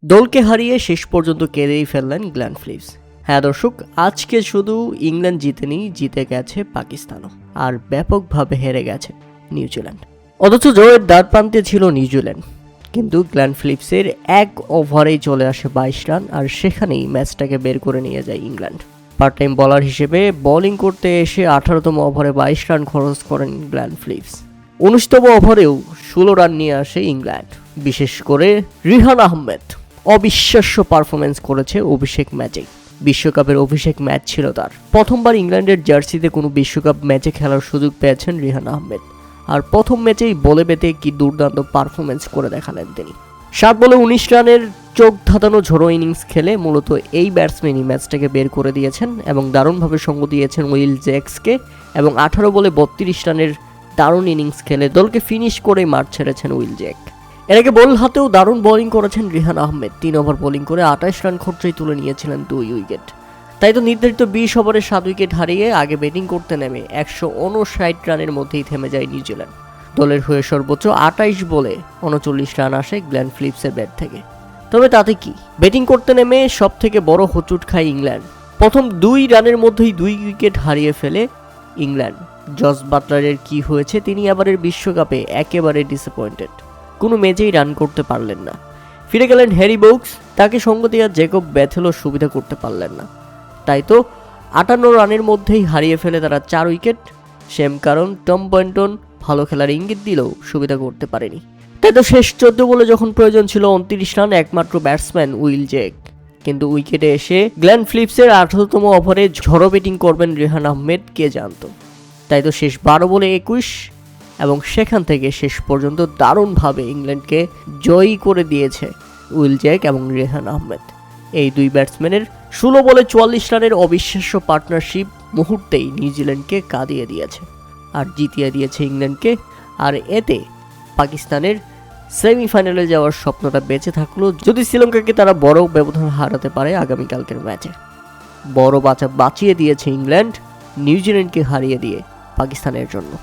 দলকে হারিয়ে শেষ পর্যন্ত কেঁদেই ফেললেন গ্লেন ফিলিপস। হ্যাঁ দর্শক, আজকে শুধু ইংল্যান্ড জিতেনি, জিতে গেছে পাকিস্তানও, আর ব্যাপকভাবে হেরে গেছে নিউজিল্যান্ড। অথচ জয়ের দ্বার প্রান্তে ছিল নিউজিল্যান্ড, কিন্তু গ্লেন ফিলিপসের এক ওভারেই চলে আসে 22 রান, আর সেখানেই ম্যাচটাকে বের করে নিয়ে যায় ইংল্যান্ড। পার্ট টাইম বোলার হিসেবে বোলিং করতে এসে 18তম ওভারে 22 রান খরচ করেন গ্লেন ফিলিপস। 19তম ওভারেও 16 রান নিয়ে আসে ইংল্যান্ড। বিশেষ করে রিহান আহমেদ অবিশ্বাস্য পারফরমেন্স করেছে অভিষেক ম্যাচে। বিশ্বকাপের অভিষেক ম্যাচ ছিল তার। প্রথমবার ইংল্যান্ডের জার্সিতে কোনো বিশ্বকাপ ম্যাচে খেলার সুযোগ পেয়েছেন রিহান আহমেদ, আর প্রথম ম্যাচেই বলে পেতে কি দুর্দান্ত পারফরমেন্স করে দেখালেন তিনি। 7 বলে 19 রানের চোখ ধাঁধানো ঝোড়ো ইনিংস খেলে মূলত এই ব্যাটসম্যানই ম্যাচটাকে বের করে দিয়েছেন এবং দারুণভাবে সঙ্গ দিয়েছেন উইল জ্যাক্সকে, এবং 18 বলে 32 রানের দারুণ ইনিংস খেলে দলকে ফিনিশ করে মাঠ ছেড়েছেন উইল জ্যাক। এর আগে বল হাতেও দারুণ বোলিং করেছেন রিহান আহমেদ। 3 ওভার বোলিং করে 28 রান খরচেই তুলে নিয়েছিলেন 2 উইকেট। তাই তো নির্ধারিত 20 ওভারে 7 উইকেট হারিয়ে আগে ব্যাটিং করতে নেমে 159 রানের মধ্যেই থেমে যায় নিউজিল্যান্ড। দলের হয়ে সর্বোচ্চ 28 বলে 39 রান আসে গ্লেন ফিলিপসের ব্যাট থেকে। তবে তাতে কি, ব্যাটিং করতে নেমে সব থেকে বড় হোঁচট খায় ইংল্যান্ড। প্রথম 2 রানের মধ্যেই 2 উইকেট হারিয়ে ফেলে ইংল্যান্ড। জস বাটলারের কি হয়েছে, তিনি এবারের বিশ্বকাপে একেবারে ডিসঅ্যাপয়েন্টেড। কোনো ম্যাচেই রান করতে পারলেন না। ফিরে গেলেন হ্যারি বোকস, তাকে সঙ্গ দেওয়া জেকব ব্যাথেলও সুবিধা করতে পারলেন না। তাই তো 58 রানের মধ্যেই হারিয়ে ফেলে তারা 4 উইকেট। সেম কারণ টম বয়েন্টন ভালো খেলার ইঙ্গিত দিলেও সুবিধা করতে পারেনি। তাই তো শেষ 14 বলে যখন প্রয়োজন ছিল 29 রান, একমাত্র ব্যাটসম্যান উইল জ্যাক, কিন্তু উইকেটে এসে গ্লেন ফিলিপসের 18তম ওভারে ঝড়ো ব্যাটিং করবেন রিহান আহমেদ, কে জানতো। তাই তো শেষ 12 বলে 21, এবং সেখান থেকে শেষ পর্যন্ত দারুণভাবে ইংল্যান্ডকে জয়ী করে দিয়েছে উইল জ্যাক এবং রিহান আহমেদ। এই দুই ব্যাটসম্যানের 16 বলে 44 রানের অবিশ্বাস্য পার্টনারশিপ মুহূর্তেই নিউজিল্যান্ডকে কাঁদিয়ে দিয়েছে আর জিতিয়ে দিয়েছে ইংল্যান্ডকে। আর এতে পাকিস্তানের সেমিফাইনালে যাওয়ার স্বপ্নটা বেঁচে থাকলো, যদি শ্রীলঙ্কাকে তারা বড় ব্যবধান হারাতে পারে আগামীকালকের ম্যাচে। বড় বাঁচিয়ে দিয়েছে ইংল্যান্ড নিউজিল্যান্ডকে হারিয়ে দিয়ে পাকিস্তানের জন্য।